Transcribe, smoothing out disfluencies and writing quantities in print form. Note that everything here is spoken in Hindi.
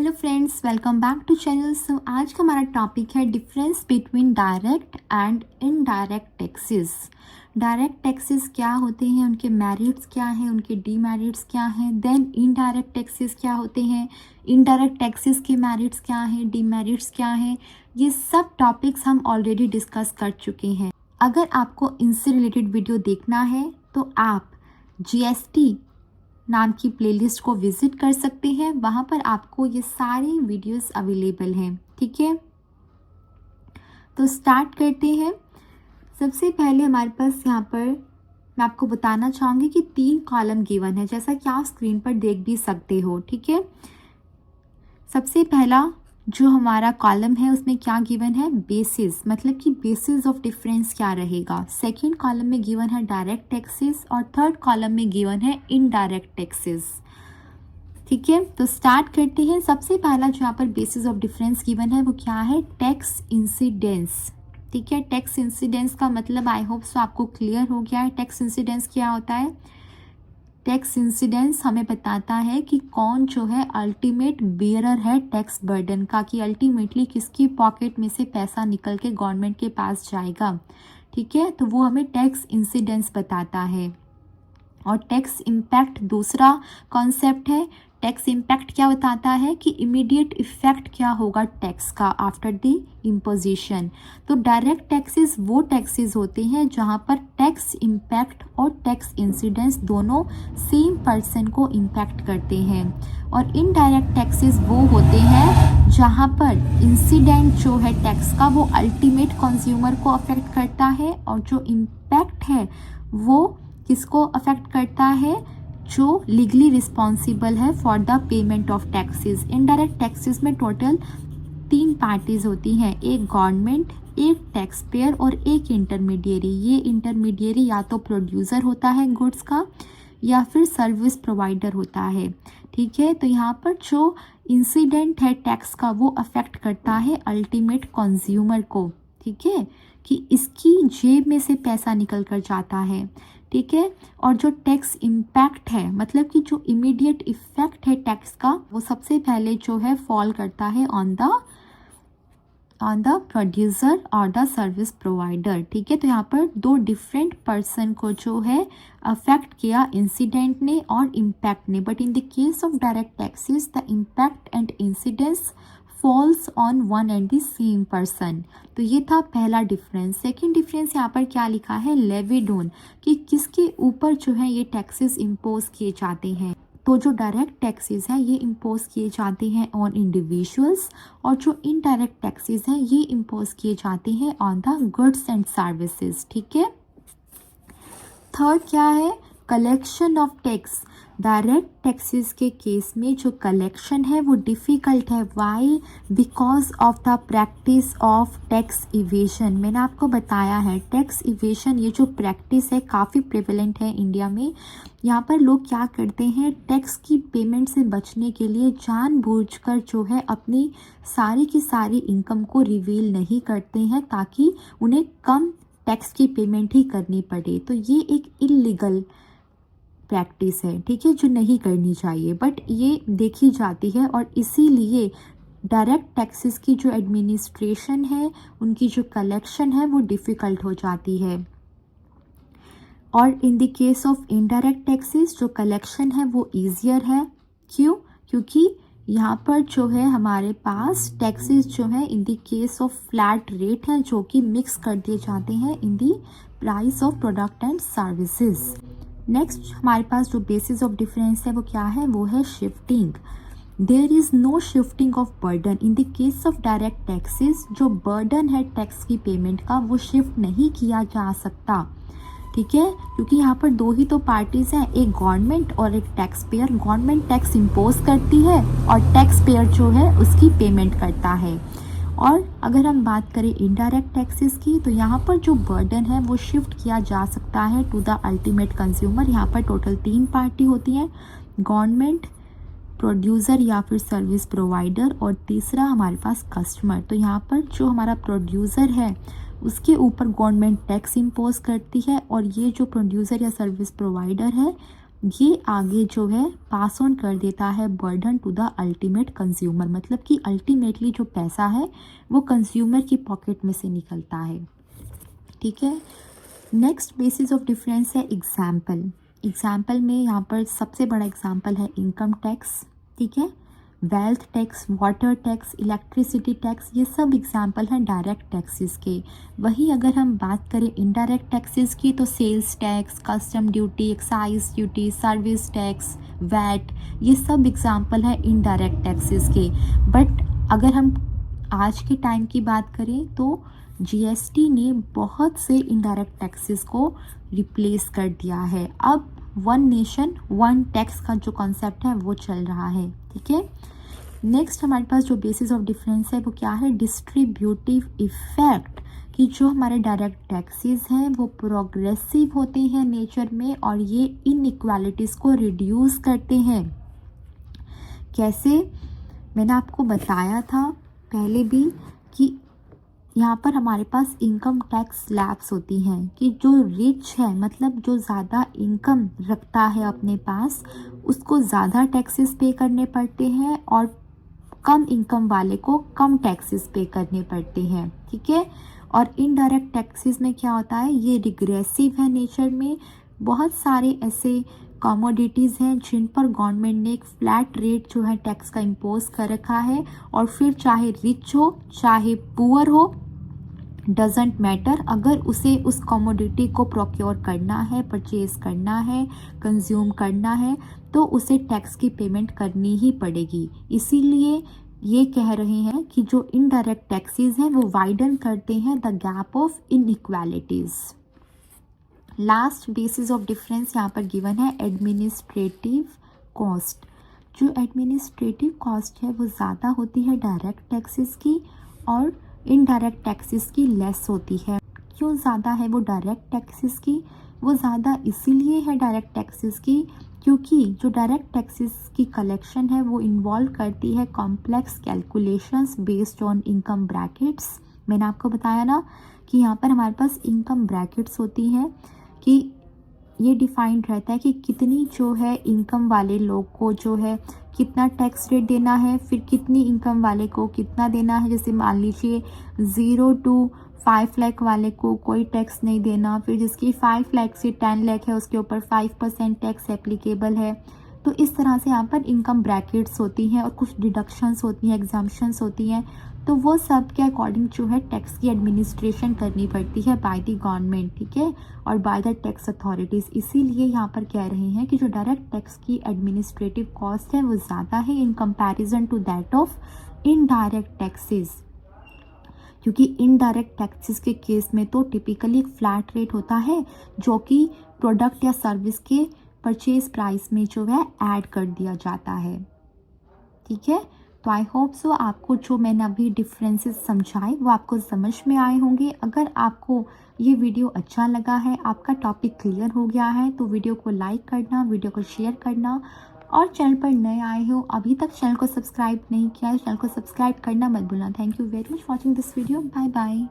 Hello friends, welcome back to channel. So आज का हमारा टॉपिक है difference between direct and indirect taxes. Direct taxes क्या होते हैं, उनके मेरिट्स क्या हैं, उनके डीमेरिट्स क्या हैं। देन इनडायरेक्ट टैक्सेस क्या होते हैं, इनडायरेक्ट टैक्सेस के मेरिट्स क्या हैं, डीमेरिट्स क्या हैं। ये सब टॉपिक्स हम ऑलरेडी डिस्कस कर चुके हैं। अगर आपको इनसे रिलेटेड वीडियो देखना है तो आप जीएसटी नाम की प्लेलिस्ट को विजिट कर सकते हैं। वहाँ पर आपको ये सारी वीडियोस अवेलेबल हैं। ठीक है, तो स्टार्ट करते हैं। सबसे पहले हमारे पास यहाँ पर मैं आपको बताना चाहूँगी कि 3 कॉलम गिवन है, जैसा कि आप स्क्रीन पर देख भी सकते हो। ठीक है, सबसे पहला जो हमारा कॉलम है उसमें क्या गिवन है, बेसिस, मतलब कि बेसिस ऑफ डिफरेंस क्या रहेगा। सेकंड कॉलम में गिवन है डायरेक्ट टैक्सेस और थर्ड कॉलम में गिवन है इनडायरेक्ट टैक्सेस। ठीक है, तो स्टार्ट करते हैं। सबसे पहला जो यहाँ पर बेसिस ऑफ डिफरेंस गिवन है वो क्या है, टैक्स इंसिडेंस। ठीक है, टैक्स इंसिडेंस का मतलब आई होप सो आपको क्लियर हो गया है। टैक्स इंसिडेंस क्या होता है, टैक्स इंसिडेंस हमें बताता है कि कौन जो है अल्टीमेट बेयरर है टैक्स बर्डन का, कि अल्टीमेटली किसकी पॉकेट में से पैसा निकल के गवर्नमेंट के पास जाएगा। ठीक है, तो वो हमें टैक्स इंसिडेंस बताता है। और टैक्स इम्पैक्ट दूसरा कॉन्सेप्ट है। टैक्स इम्पैक्ट क्या बताता है कि इमीडिएट इफेक्ट क्या होगा टैक्स का आफ्टर द इम्पोजिशन। तो डायरेक्ट टैक्सेस वो टैक्सेस होते हैं जहां पर टैक्स इम्पैक्ट और टैक्स इंसिडेंस दोनों सेम पर्सन को इम्पैक्ट करते हैं। और इनडायरेक्ट टैक्सेस वो होते हैं जहां पर इंसिडेंट जो है टैक्स का वो अल्टीमेट कंज्यूमर को अफेक्ट करता है, और जो इम्पैक्ट है वो किसको अफेक्ट करता है, जो लीगली रिस्पॉन्सिबल है for the payment of taxes. Indirect taxes में टोटल 3 पार्टीज होती हैं, एक गवर्नमेंट, एक टैक्स पेयर और एक इंटरमीडियरी। ये इंटरमीडियरी या तो प्रोड्यूसर होता है गुड्स का या फिर सर्विस प्रोवाइडर होता है। ठीक है, तो यहाँ पर जो इंसिडेंट है टैक्स का वो अफेक्ट करता है अल्टीमेट कंज्यूमर को। ठीक है, कि इसकी जेब में से पैसा निकल कर जाता है। ठीक है, और जो टैक्स इम्पैक्ट है मतलब कि जो इमीडिएट इफेक्ट है टैक्स का वो सबसे पहले जो है फॉल करता है ऑन द प्रोड्यूसर और द सर्विस प्रोवाइडर। ठीक है, तो यहाँ पर 2 डिफरेंट पर्सन को जो है अफेक्ट किया इंसिडेंट ने और इम्पैक्ट ने। But in the case of direct taxes the impact and incidence falls on one and the same person. तो ये था पहला डिफरेंस। सेकंड डिफरेंस यहाँ पर क्या लिखा है, लेविड ऑन, कि किसके ऊपर जो है ये टैक्सेस इम्पोज किए जाते हैं। तो जो डायरेक्ट टैक्सेस हैं ये इम्पोज किए जाते हैं ऑन इंडिविजुअल्स, और जो इनडायरेक्ट टैक्सेस हैं ये इम्पोज किए जाते हैं on the goods and services. ठीक है, थर्ड क्या है, collection of tax. Direct taxes के केस में जो कलेक्शन है वो डिफ़िकल्ट है। Why, because of the practice of tax evasion. मैंने आपको बताया है टैक्स इवेशन ये जो प्रैक्टिस है काफ़ी प्रिवेलेंट है इंडिया में। यहाँ पर लोग क्या करते हैं, टैक्स की पेमेंट से बचने के लिए जानबूझकर जो है अपनी सारी की सारी इनकम को रिवील नहीं करते हैं ताकि उन्हें कम टैक्स की पेमेंट ही करनी पड़े। तो ये एक इलीगल प्रैक्टिस है। ठीक है, जो नहीं करनी चाहिए, बट ये देखी जाती है। और इसीलिए डायरेक्ट टैक्सेस की जो एडमिनिस्ट्रेशन है, उनकी जो कलेक्शन है वो डिफ़िकल्ट हो जाती है। और इन the case of indirect taxes जो कलेक्शन है वो ईजियर है। क्यों, क्योंकि यहाँ पर जो है हमारे पास टैक्सेस जो है इन the case of flat rate है जो कि मिक्स कर दिए जाते हैं in the price of product and services. Next हमारे पास जो बेसिस ऑफ डिफरेंस है वो क्या है, वो है shifting. There is no shifting of burden in the case of direct taxes. जो बर्डन है टैक्स की पेमेंट का वो शिफ्ट नहीं किया जा सकता। ठीक है, क्योंकि यहाँ पर 2 ही तो पार्टीज हैं, एक गवर्नमेंट और एक tax payer. Government tax impose करती है और टैक्स पेयर जो है उसकी पेमेंट करता है। और अगर हम बात करें इनडायरेक्ट टैक्सेस की तो यहाँ पर जो बर्डन है वो शिफ्ट किया जा सकता है टू द अल्टीमेट कंज्यूमर। यहाँ पर टोटल 3 पार्टी होती हैं, गवर्नमेंट, प्रोड्यूसर या फिर सर्विस प्रोवाइडर, और तीसरा हमारे पास कस्टमर। तो यहाँ पर जो हमारा प्रोड्यूसर है उसके ऊपर गवर्नमेंट टैक्स इम्पोज करती है, और ये जो प्रोड्यूसर या सर्विस प्रोवाइडर है ये आगे जो है पास ऑन कर देता है burden to the ultimate consumer, मतलब कि अल्टीमेटली जो पैसा है वो कंज्यूमर की पॉकेट में से निकलता है। ठीक है। नेक्स्ट बेसिस ऑफ डिफरेंस है एग्जाम्पल। एग्जाम्पल में यहाँ पर सबसे बड़ा एग्जाम्पल है इनकम टैक्स। ठीक है। Wealth tax, water tax, electricity tax, ये सब एग्जाम्पल हैं डायरेक्ट टैक्सेस के। वही अगर हम बात करें इनडायरेक्ट टैक्सेस की तो sales tax, custom duty, excise duty, service tax, VAT, ये सब एग्जाम्पल हैं इनडायरेक्ट टैक्सेस के। बट अगर हम आज के टाइम की बात करें तो जीएसटी ने बहुत से इनडायरेक्ट टैक्सेस को रिप्लेस कर दिया है। अब वन नेशन वन टैक्स का जो कॉन्सेप्ट है वो चल रहा है। ठीक है। नेक्स्ट हमारे पास जो बेसिस ऑफ डिफरेंस है वो क्या है, डिस्ट्रीब्यूटिव इफेक्ट, कि जो हमारे डायरेक्ट टैक्सेस हैं वो प्रोग्रेसिव होते हैं नेचर में और ये इनइक्वालिटीज़ को रिड्यूस करते हैं। कैसे, मैंने आपको बताया था पहले भी कि यहाँ पर हमारे पास इनकम टैक्स स्लैब्स होती हैं कि जो रिच है, मतलब जो ज़्यादा इनकम रखता है अपने पास, उसको ज़्यादा टैक्सेस पे करने पड़ते हैं और कम इनकम वाले को कम टैक्सेस पे करने पड़ते हैं। ठीक है। और इनडायरेक्ट टैक्सेस में क्या होता है, ये रिग्रेसिव है नेचर में। बहुत सारे ऐसे कमोडिटीज़ हैं जिन पर गवर्नमेंट ने एक फ्लैट रेट जो है टैक्स का इम्पोज कर रखा है और फिर चाहे रिच हो चाहे पुअर हो, डजेंट मैटर, अगर उसे उस कमोडिटी को प्रोक्योर करना है, परचेज करना है, कंज्यूम करना है तो उसे टैक्स की पेमेंट करनी ही पड़ेगी। इसीलिए ये कह रहे हैं कि जो इनडायरेक्ट टैक्सेस हैं वो वाइडन करते हैं the gap of inequalities. Last basis of difference यहाँ पर गिवन है एडमिनिस्ट्रेटिव कॉस्ट। जो एडमिनिस्ट्रेटिव कॉस्ट है वो ज़्यादा होती है डायरेक्ट टैक्सेस की और इनडायरेक्ट टैक्सेस की लेस होती है। क्यों ज़्यादा है वो डायरेक्ट टैक्सेस की, वो ज़्यादा इसीलिए है डायरेक्ट टैक्सेस की क्योंकि जो डायरेक्ट टैक्सेस की कलेक्शन है वो इन्वॉल्व करती है complex calculations based on income brackets. मैंने आपको बताया ना कि यहाँ पर हमारे पास इनकम ब्रैकेट्स होती हैं कि ये डिफाइंड रहता है कि कितनी जो है इनकम वाले लोग को जो है कितना टैक्स रेट देना है, फिर कितनी इनकम वाले को कितना देना है। जैसे मान लीजिए 0 to 5 लाख वाले को कोई टैक्स नहीं देना, फिर जिसकी 5 लाख से 10 लाख है उसके ऊपर 5% टैक्स एप्लीकेबल है। तो इस तरह से यहाँ पर इनकम ब्रैकेट्स होती हैं और कुछ डिडक्शंस होती हैं, एग्जाम्पशंस होती हैं। तो वो सब के अकॉर्डिंग जो है टैक्स की एडमिनिस्ट्रेशन करनी पड़ती है बाय द गवर्नमेंट। ठीक है। और बाय द टैक्स अथॉरिटीज़। इसीलिए यहाँ पर कह रहे हैं कि जो डायरेक्ट टैक्स की एडमिनिस्ट्रेटिव कॉस्ट है वो ज़्यादा है in comparison to that of indirect taxes. क्योंकि इनडायरेक्ट टैक्सेस के केस में तो टिपिकली एक फ्लैट रेट होता है जो कि प्रोडक्ट या सर्विस के परचेज प्राइस में जो है ऐड कर दिया जाता है। ठीक है। तो आई होप सो आपको जो मैंने अभी डिफरेंसेस समझाए वो आपको समझ में आए होंगे। अगर आपको ये वीडियो अच्छा लगा है, आपका टॉपिक क्लियर हो गया है, तो वीडियो को लाइक करना, वीडियो को शेयर करना और चैनल पर नए आए हो, अभी तक चैनल को सब्सक्राइब नहीं किया है, चैनल को सब्सक्राइब करना मत भूलना। Thank you very much watching this video. Bye bye.